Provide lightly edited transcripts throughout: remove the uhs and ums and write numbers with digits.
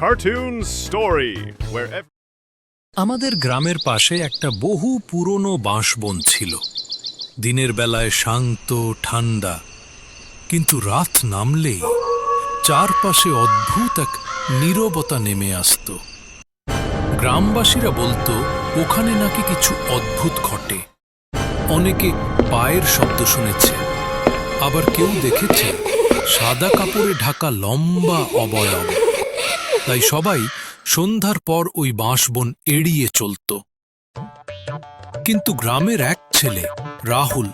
cartoon story where আমাদের গ্রামের পাশে একটা বহু পুরনো বাঁশবন ছিল। দিনের বেলায় শান্ত ঠান্ডা, কিন্তু রাত নামলেই চারপাশে অদ্ভুত এক নীরবতা নেমে আসত। গ্রামবাসীরা বলতো ওখানে নাকি কিছু অদ্ভুত ঘটে। অনেকে পায়ের শব্দ শুনেছে, আবার কেউ দেখেছে সাদা কাপড়ে ঢাকা লম্বা অবয়ব। তাই সবাই সন্ধ্যার পর ওই বাঁশবন এড়িয়ে চলত। কিন্তু গ্রামের এক ছেলে রাহুল,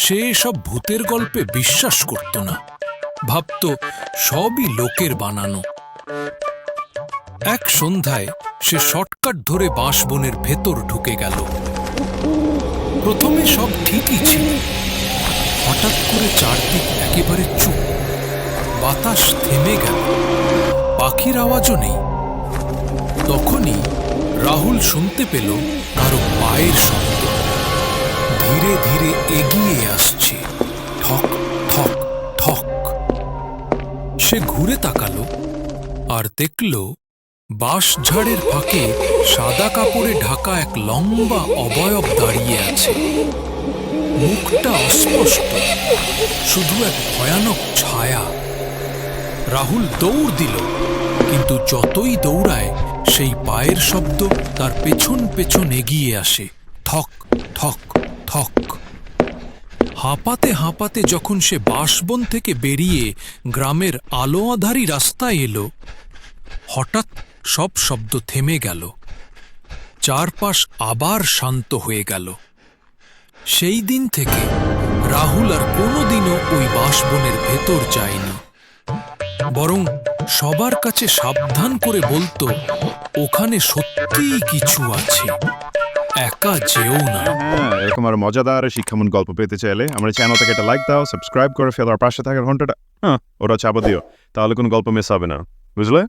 সে সব ভূতের গল্পে বিশ্বাস করত না, ভাবত সবই লোকের বানানো। এক সন্ধ্যায় সে শর্টকাট ধরে বাঁশবনের ভেতর ঢুকে গেল। প্রথমে সব ঠিকই ছিল, হঠাৎ করে চারদিক একেবারে চুপ। বাতাস থেমে গেল, পাখির আওয়াজও নেই। তখনই রাহুল শুনতে পেল কারো পায়ের শব্দ, ধীরে ধীরে এগিয়ে আসছে, ঠক ঠক ঠক। সে ঘুরে তাকালো আর দেখল বাঁশঝাড়ের ফাঁকে সাদা কাপড়ে ঢাকা এক লম্বা অবয়ব দাঁড়িয়ে আছে। মুখটা অস্পষ্ট, শুধু এক ভয়ানক ছায়া। রাহুল দৌড় দিল, কিন্তু যতই দৌড়ায় সেই পায়ের শব্দ তার পেছন পেছন এগিয়ে আসে, ঠক ঠক ঠক। হাঁপাতে হাঁপাতে যখন সে বাঁশবন থেকে বেরিয়ে গ্রামের আলো আঁধারি রাস্তায় এলো, হঠাৎ সব শব্দ থেমে গেল। চারপাশ আবার শান্ত হয়ে গেল। সেই দিন থেকে রাহুল আর কোনোদিনও ওই বাঁশবনের ভেতর যায়নি, বরং সবার কাছে সাবধান করে বলতো ওখানে সত্যিই কিছু আছে, একা যেও না। হ্যাঁ, এরকম আর মজাদার শিক্ষামূলক গল্প পেতে চাইলে আমার চ্যানেলটাকে একটা লাইক দাও, সাবস্ক্রাইব করে ফেলো, আর পাশে থাকার ঘন্টাটা ওটা চাপা দিও, তাহলে কোনো গল্প মিস হবে না, বুঝলে?